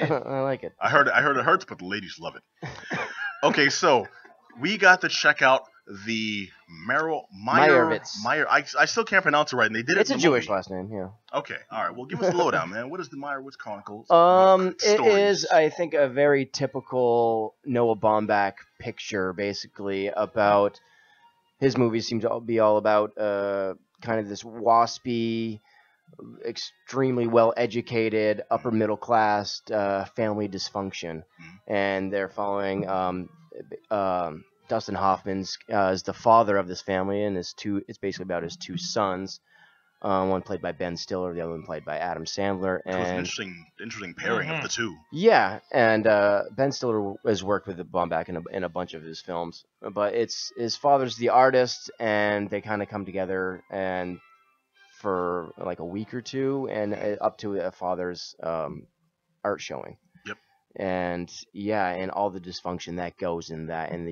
I like it. I heard it hurts, but the ladies love it. Okay, so we got to check out the Meyerowitz. I still can't pronounce it right, and they did it It's in a the Jewish movie. last name, yeah. Okay, all right. Well, give us the lowdown, man. What is the Meyerowitz Chronicles? It is, Stories? I think, a very typical Noah Baumbach picture, basically, about his movies seem to be all about kind of this waspy, extremely well-educated, upper middle class family dysfunction, and they're following Dustin Hoffman's is the father of this family, and it's basically about his two sons. One played by Ben Stiller, the other one played by Adam Sandler. Which was an interesting pairing of the two. Yeah, and Ben Stiller has worked with Baumbach in a bunch of his films, but his father's the artist, and they kind of come together and for like a week or two, and up to a father's art showing. Yep. And yeah, and all the dysfunction that goes in that, and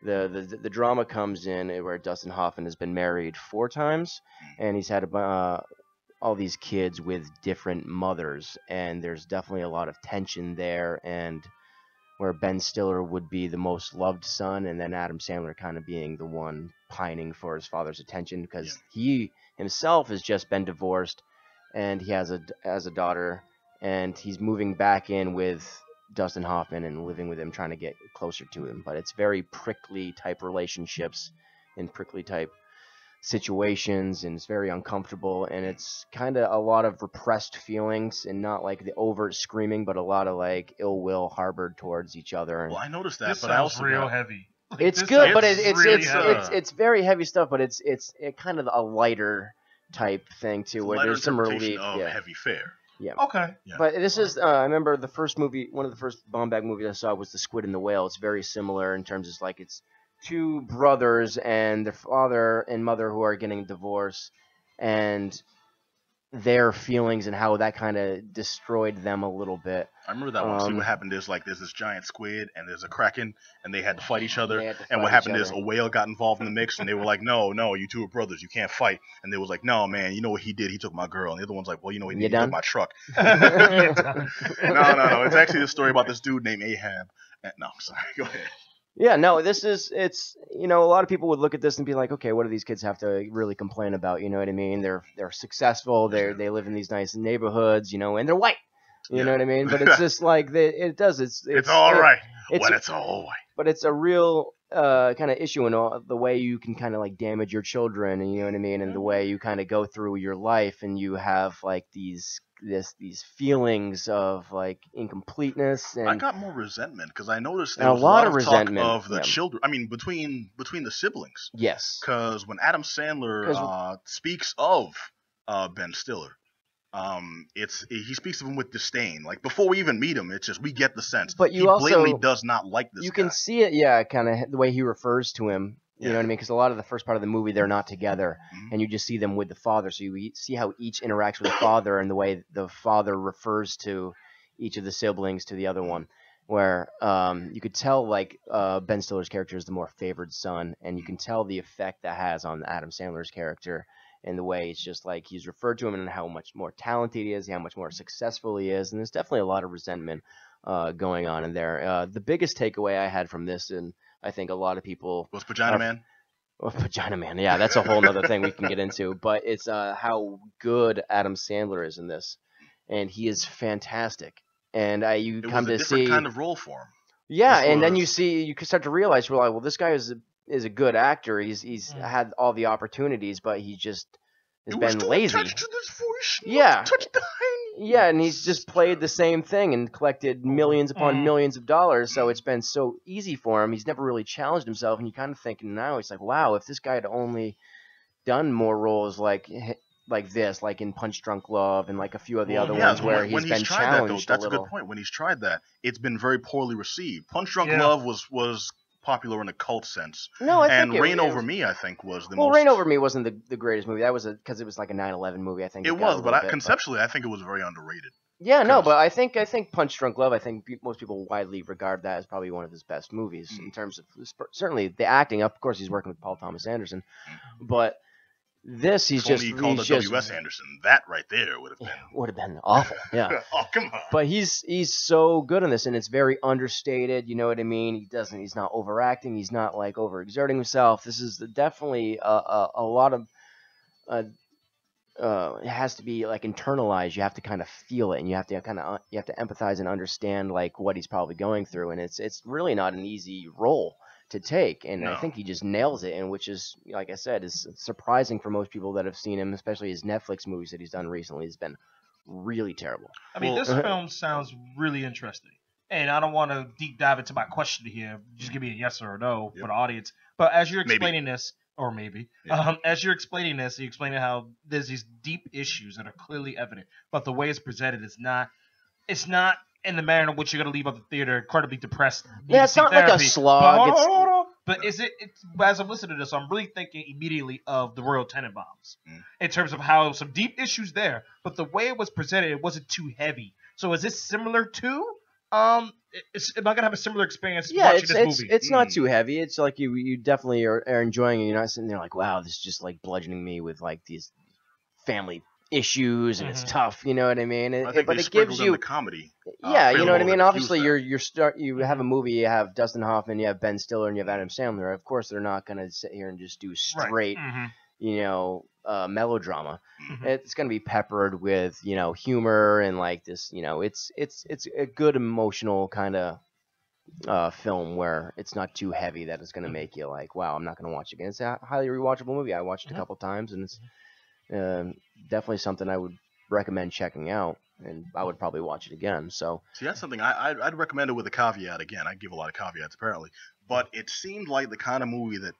the drama comes in where Dustin Hoffman has been married 4 times, and he's had all these kids with different mothers, and there's definitely a lot of tension there, and where Ben Stiller would be the most loved son, and then Adam Sandler kind of being the one pining for his father's attention because he himself has just been divorced, and he has a daughter, and he's moving back in with Dustin Hoffman and living with him, trying to get closer to him. But it's very prickly type relationships and prickly type situations, and it's very uncomfortable, and it's kind of a lot of repressed feelings, and not like the overt screaming, but a lot of like ill will harbored towards each other. And well, I noticed that, This but I sounds also real heavy. Like, it's good, but it's very heavy stuff, but it's kind of a lighter type thing too, where there's some relief. Of heavy fare. Yeah. Okay. Yeah. But this is, I remember the first movie, one of the first Baumbach movies I saw was The Squid and the Whale. It's very similar in terms of like it's 2 brothers and their father and mother who are getting a divorce, and their feelings and how that kind of destroyed them a little bit. I remember that one. See what happened is like there's this giant squid and there's a kraken and they had to fight each other. And what happened is a whale got involved in the mix and they were like, no, you 2 are brothers, you can't fight. And they was like, no, man, you know what he did? He took my girl. And the other one's like, well, you know what he took my truck. No. It's actually a story about this dude named Ahab. No, I'm sorry. Go ahead. Yeah, no, it's a lot of people would look at this and be like, okay, what do these kids have to really complain about? You know what I mean? They're successful, they live in these nice neighborhoods, and they're white. You know what I mean? But it's just like it's all right. It's all white. But it's a real kind of issue in the way you can kind of like damage your children, and you know what I mean, and the way you kind of go through your life, and you have like these feelings of like incompleteness. And I got more resentment because I noticed there was a lot of resentment of the children. I mean, between the siblings. Yes. Because when Adam Sandler speaks of Ben Stiller, he speaks of him with disdain. Like before we even meet him, it's just we get the sense. But he blatantly does not like this. You guy. can see it, kind of the way he refers to him. You know what I mean? Because a lot of the first part of the movie, they're not together, and you just see them with the father. So you see how each interacts with the father and the way the father refers to each of the siblings to the other one. Where you could tell like Ben Stiller's character is the more favored son, and you can tell the effect that has on Adam Sandler's character. And the way it's just like he's referred to him and how much more talented he is, how much more successful he is, and there's definitely a lot of resentment going on in there. The biggest takeaway I had from this, and I think a lot of people was Vagina Man. Well, Vagina Man, yeah, that's a whole other thing we can get into. But it's how good Adam Sandler is in this, and he is fantastic. And you come to see a different kind of role for him. Yeah, and then you can start to realize, well, this guy is a good actor. He's had all the opportunities, but he just has been lazy. Yeah. Yeah, and he's just played the same thing and collected millions upon millions of dollars, so it's been so easy for him. He's never really challenged himself, and you kind of think now, it's like, wow, if this guy had only done more roles like this, like in Punch Drunk Love and like a few of the other ones where he's been challenged that's a little. A good point. When he's tried that, it's been very poorly received. Punch Drunk Love was popular in a cult sense. No, I think Reign Over Me, I think, was the most. Well, Reign Over Me wasn't the greatest movie. That was because it was like a 9/11 movie. I think it was, but conceptually, I think it was very underrated. Yeah, no, but I think Punch Drunk Love. I think most people widely regard that as probably one of his best movies in terms of certainly the acting. Of course, he's working with Paul Thomas Anderson, but This he's if only just he called he's a just W.S. Anderson. That right there would have been awful. Yeah. Oh, come on. But he's so good in this, and it's very understated. You know what I mean? He's not overacting. He's not like overexerting himself. This is definitely a lot of. It has to be like internalized. You have to kind of feel it, and you have to empathize and understand like what he's probably going through. And it's really not an easy role to take, and No. I think he just nails it. And which is, like I said, is surprising for most people that have seen him, especially his Netflix movies that he's done recently. Has been really terrible. I mean, this film sounds really interesting, and I don't want to deep dive into my question here. Just give me a yes or a no for the audience. But as you're explaining this, or maybe, as you're explaining this, you're explaining how there's these deep issues that are clearly evident, but the way it's presented is not. It's not in the manner in which you're going to leave out the theater incredibly depressed. Yeah, it's not like a slog. But is it? As I'm listening to this, I'm really thinking immediately of the Royal Tenenbaums in terms of how some deep issues there, but the way it was presented, it wasn't too heavy. So is this similar to? Am I gonna have a similar experience watching this movie? It's not too heavy. It's like you definitely are enjoying it. You're not sitting there like, wow, this is just like bludgeoning me with like these family issues and it's tough. You know what I mean? But it gives you the comedy. Yeah, you know what I mean. Obviously, you have a movie. You have Dustin Hoffman, you have Ben Stiller, and you have Adam Sandler. Of course, they're not gonna sit here and just do straight, melodrama. It's gonna be peppered with humor and like this. It's a good emotional kind of film where it's not too heavy that it's gonna make you like, wow, I'm not gonna watch it again. It's a highly rewatchable movie. I watched it a couple times and it's definitely something I would recommend checking out, and I would probably watch it again. So see, that's something I'd recommend it with a caveat. Again, I give a lot of caveats apparently, but it seemed like the kind of movie that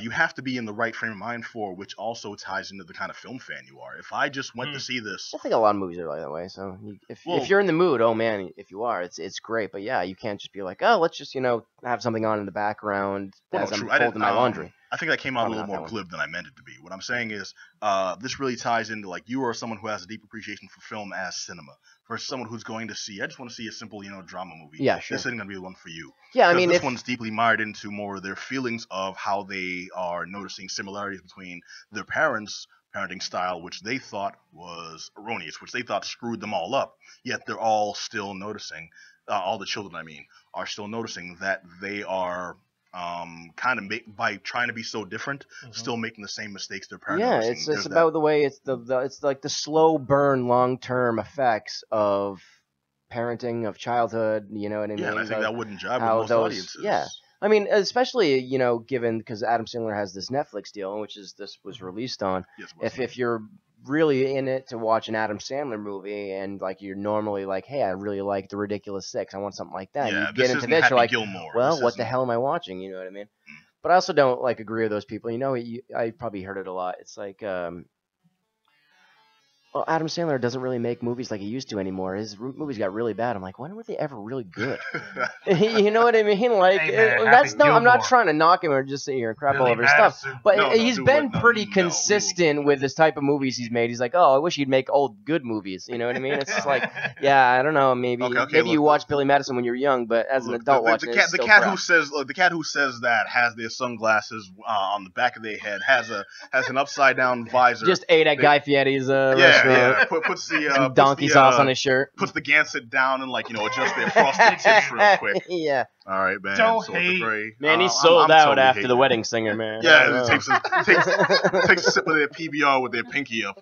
you have to be in the right frame of mind for, which also ties into the kind of film fan you are. If I just went to see this, I think a lot of movies are like that way. So if you're in the mood, oh man, if you are, it's great. But yeah, you can't just be like, oh, let's just have something on in the background as I'm folding my laundry. I think that came out a little more glib than I meant it to be. What I'm saying is, this really ties into like you are someone who has a deep appreciation for film as cinema versus someone who's going to see. I just want to see a simple, drama movie. Yeah, sure. This isn't going to be the one for you. Yeah, I mean, this one's deeply mired into more of their feelings of how they are noticing similarities between their parents' parenting style, which they thought was erroneous, which they thought screwed them all up. Yet they're all still noticing. All the children, are still noticing that they are. By trying to be so different, still making the same mistakes their parents. Yeah, it's about the way it's it's like the slow burn, long term effects of parenting, of childhood. You know what I mean? Yeah, and I think that wouldn't jive with most audiences. Yeah, I mean, especially given because Adam Sandler has this Netflix deal, which this was released on. Yes, if you're really in it to watch an Adam Sandler movie and like you're normally like, hey, I really like The Ridiculous Six, I want something like that. Yeah, you get into this, you're like, Gilmore. Well, what the hell am I watching? You know what I mean? But I also don't like agree with those people. I probably heard it a lot. It's like, well, Adam Sandler doesn't really make movies like he used to anymore. His movies got really bad. I'm like, when were they ever really good? You know what I mean? Like, hey man, I'm not trying to knock him or just sit here and crap all over his stuff. But he's been pretty consistent with this type of movies he's made. He's like, oh, I wish he'd make old good movies. You know what I mean? It's just like, yeah, I don't know. Maybe you watched Billy Madison when you were young, but as an adult watching it, the cat who says that has their sunglasses on the back of their head, has an upside down visor. Just ate at Guy Fieri's restaurant. Yeah. Puts the donkey sauce on his shirt. Puts the Gansett down and adjust their frosted tips real quick. Yeah. All right, man. Man, he's sold out after the wedding singer, man. Yeah, takes a sip of their PBR with their pinky up.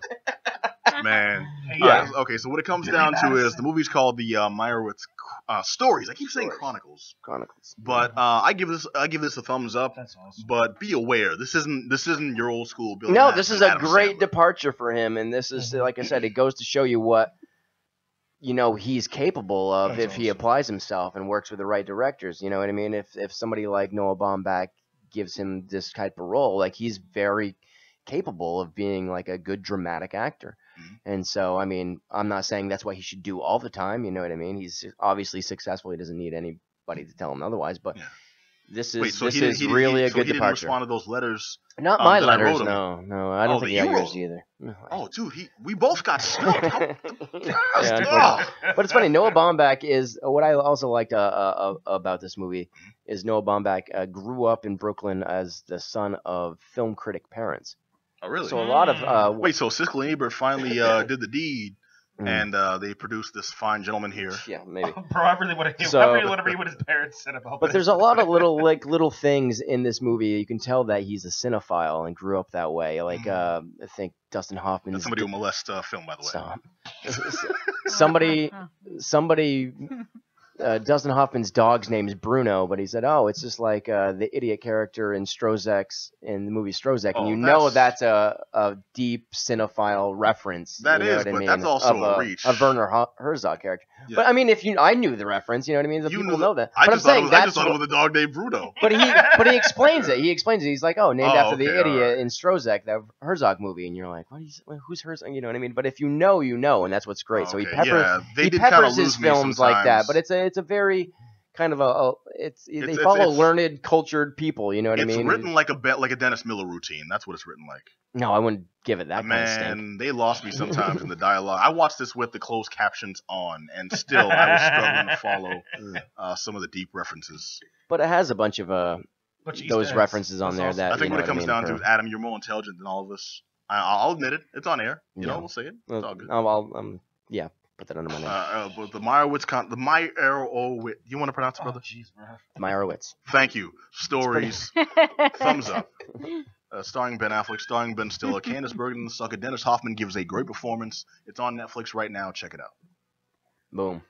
Man. Yeah. Okay, so what it comes down to is the movie's called the Meyerowitz Stories. I keep saying Chronicles. But I give this a thumbs up. That's awesome. But be aware, this isn't your old school Billy. No, this is a great departure for him, and this is like I said, it goes to show you what he's capable of if he applies himself and works with the right directors. You know what I mean? If somebody like Noah Baumbach gives him this type of role, like he's very capable of being like a good dramatic actor. And so, I mean, I'm not saying that's what he should do all the time. You know what I mean? He's obviously successful. He doesn't need anybody to tell him otherwise. But this is really a good departure. He didn't respond to those letters. Not my letters. No. I don't think he got yours either. No. Oh, dude, we both got stuck. But it's funny. Noah Baumbach is what I also liked about this movie is Noah Baumbach grew up in Brooklyn as the son of film critic parents. Oh, really? So a lot of wait. So Siskel and Ebert finally did the deed, and they produced this fine gentleman here. Yeah, maybe. Oh, bro, I really want to read what his parents said about. But there's a lot of little things in this movie. You can tell that he's a cinephile and grew up that way. Like I think Dustin Hoffman. That's somebody who molests film, by the way. Stop. somebody. Dustin Hoffman's dog's name is Bruno, but he said, "Oh, it's just like the idiot character in in the movie Strozek," and that's a deep cinephile reference. That is, but that's also a reach. A Werner Herzog character. Yeah. But I mean, I knew the reference, you know what I mean? The people know that. I just thought it was a dog named Bruno. But he explains it. He's like, "Oh, named after the idiot in Strozek, that Herzog movie," and you're like, "Who's Herzog?" You know what I mean? But if you know, and that's what's great. So he peppers his films like that, but it's a very kind of they follow learned, cultured people. You know what I mean? It's written like a Dennis Miller routine. That's what it's written like. No, I wouldn't give it that Man, kind of stink. They lost me sometimes in the dialogue. I watched this with the closed captions on, and still I was struggling to follow some of the deep references. But it has a bunch of those references on there. That I think when it comes down to Adam, you're more intelligent than all of us. I'll admit it. It's on air. You know, we'll say it. It's all good. Yeah. Put that under my name. But the Meyerowitz. You want to pronounce it, brother? Jeez, bro. Meyerowitz. Thank you. Stories. Thumbs up. Starring Ben Affleck, starring Ben Stiller, Candice Bergen, the sucker. Dennis Hoffman gives a great performance. It's on Netflix right now. Check it out. Boom.